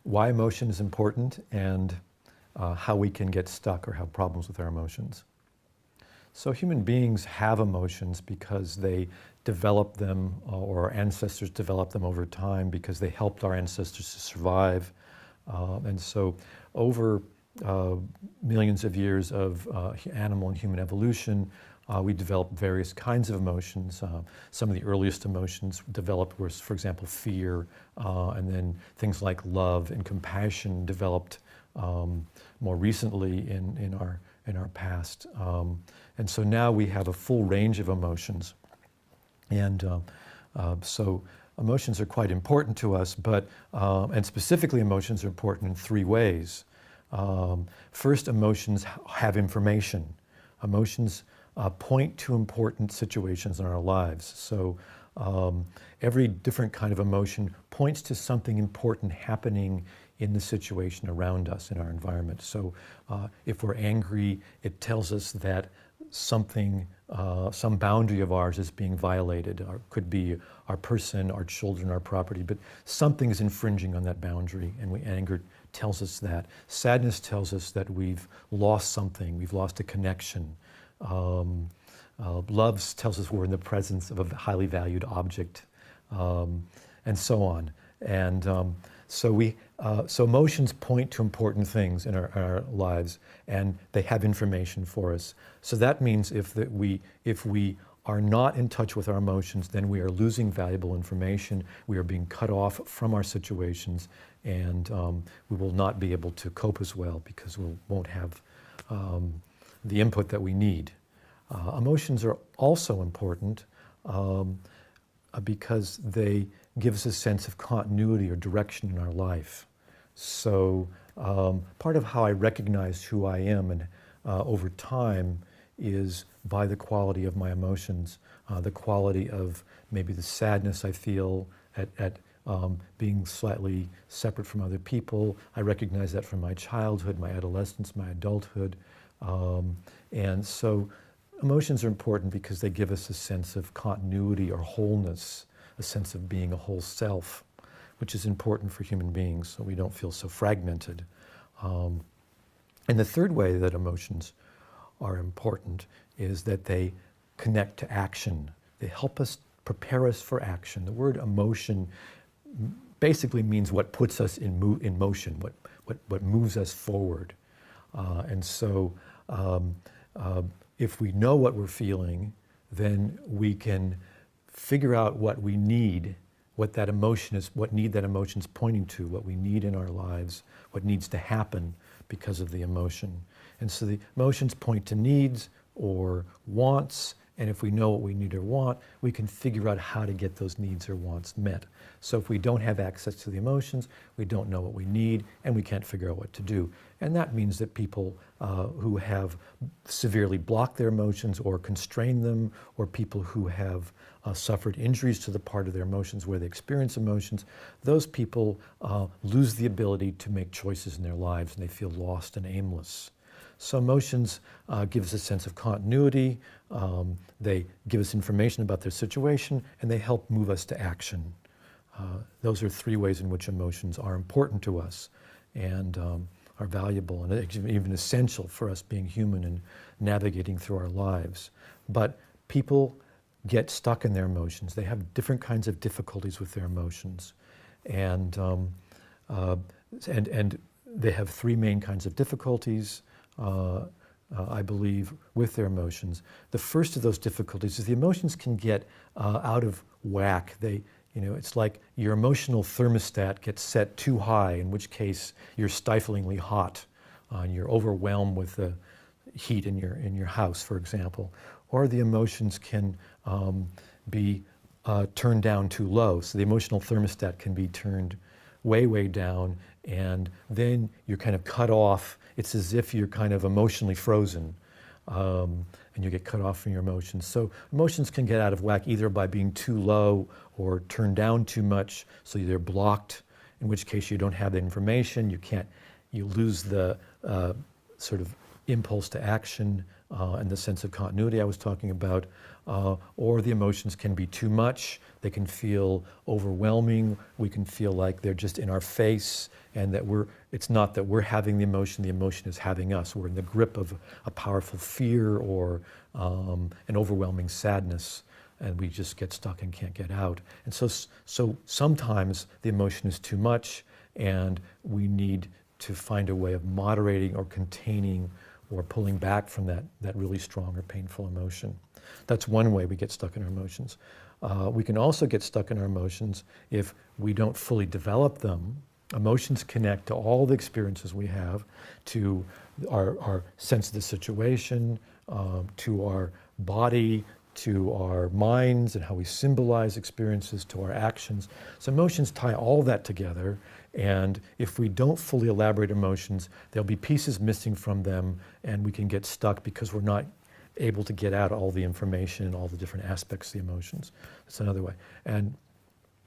why emotion is important and how we can get stuck or have problems with our emotions. So human beings have emotions because they developed them, or our ancestors developed them over time because they helped our ancestors to survive. And so over millions of years of animal and human evolution, we developed various kinds of emotions. Some of the earliest emotions developed were, for example, fear, and then things like love and compassion developed more recently in our past. And so now we have a full range of emotions. And so emotions are quite important to us, but, and specifically emotions are important in three ways. First, emotions have information. Emotions point to important situations in our lives. So every different kind of emotion points to something important happening in the situation around us, in our environment. So if we're angry, it tells us that something, some boundary of ours is being violated. Or could be our person, our children, our property, but something is infringing on that boundary, and anger tells us that. Sadness tells us that we've lost something, we've lost a connection. Love tells us we're in the presence of a highly valued object, and so on. And so emotions point to important things in our lives, and they have information for us. So that means if we are not in touch with our emotions, then we are losing valuable information. We are being cut off from our situations, and we will not be able to cope as well because we won't have the input that we need. Emotions are also important because they give us a sense of continuity or direction in our life. So part of how I recognize who I am and over time is by the quality of my emotions, the quality of maybe the sadness I feel at being slightly separate from other people. I recognize that from my childhood, my adolescence, my adulthood. And so emotions are important because they give us a sense of continuity or wholeness, a sense of being a whole self, which is important for human beings so we don't feel so fragmented. And the third way that emotions are important is that they connect to action. They help us prepare us for action. The word emotion basically means what puts us in motion, what moves us forward. And so if we know what we're feeling, then we can figure out what we need, what that emotion is, what need that emotion is pointing to, what we need in our lives, what needs to happen because of the emotion. And so the emotions point to needs or wants, and if we know what we need or want, we can figure out how to get those needs or wants met. So if we don't have access to the emotions, we don't know what we need, and we can't figure out what to do. And that means that people who have severely blocked their emotions or constrained them, or people who have suffered injuries to the part of their emotions where they experience emotions, those people lose the ability to make choices in their lives, and they feel lost and aimless. So emotions give us a sense of continuity, they give us information about their situation, and they help move us to action. Those are three ways in which emotions are important to us and are valuable and even essential for us being human and navigating through our lives. But people get stuck in their emotions. They have different kinds of difficulties with their emotions. And they have three main kinds of difficulties. I believe, with their emotions. The first of those difficulties is the emotions can get out of whack. It's like your emotional thermostat gets set too high, in which case you're stiflingly hot, and you're overwhelmed with the heat in your house, for example. Or the emotions can be turned down too low. So the emotional thermostat can be turned way, way down, and then you're kind of cut off. It's as if you're kind of emotionally frozen, and you get cut off from your emotions. So emotions can get out of whack either by being too low or turned down too much, so they're blocked, in which case you don't have the information, you lose the sort of impulse to action and the sense of continuity I was talking about, or the emotions can be too much. They can feel overwhelming. We can feel like they're just in our face, and that it's not that we're having the emotion is having us. We're in the grip of a powerful fear or an overwhelming sadness, and we just get stuck and can't get out. And so sometimes the emotion is too much, and we need to find a way of moderating or containing or pulling back from that really strong or painful emotion. That's one way we get stuck in our emotions. We can also get stuck in our emotions if we don't fully develop them. Emotions connect to all the experiences we have, to our sense of the situation, to our body, to our minds and how we symbolize experiences, to our actions. So emotions tie all that together, and if we don't fully elaborate emotions, there'll be pieces missing from them, and we can get stuck because we're not able to get out all the information and all the different aspects of the emotions. That's another way. And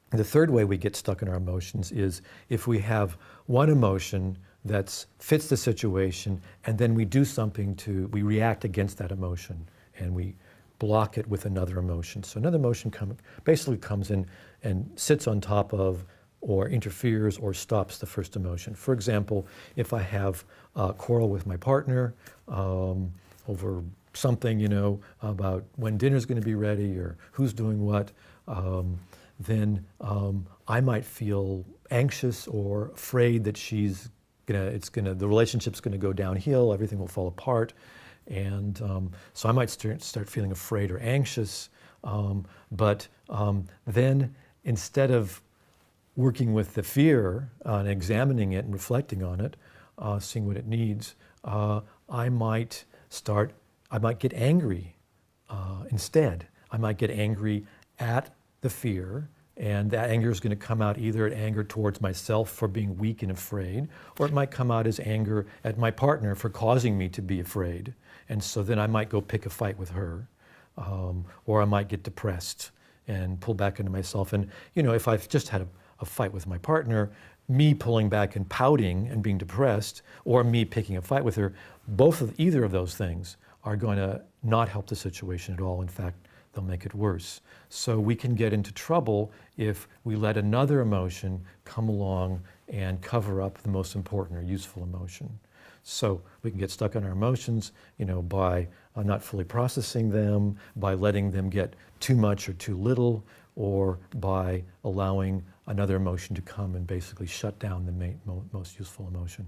the third way we get stuck in our emotions is if we have one emotion that fits the situation, and then we do something we react against that emotion, and we block it with another emotion. So another emotion basically comes in and sits on top of or interferes or stops the first emotion. For example, if I have a quarrel with my partner over something, about when dinner's going to be ready or who's doing what, then I might feel anxious or afraid that the relationship's going to go downhill, everything will fall apart. And so I might start feeling afraid or anxious, but then instead of working with the fear and examining it and reflecting on it, seeing what it needs, I might get angry instead. I might get angry at the fear, and that anger is going to come out either at anger towards myself for being weak and afraid, or it might come out as anger at my partner for causing me to be afraid. And so then I might go pick a fight with her, or I might get depressed and pull back into myself. And if I've just had a fight with my partner, me pulling back and pouting and being depressed, or me picking a fight with her, either of those things are going to not help the situation at all. In fact, they'll make it worse. So we can get into trouble if we let another emotion come along and cover up the most important or useful emotion. So we can get stuck on our emotions, by not fully processing them, by letting them get too much or too little, or by allowing another emotion to come and basically shut down the most useful emotion.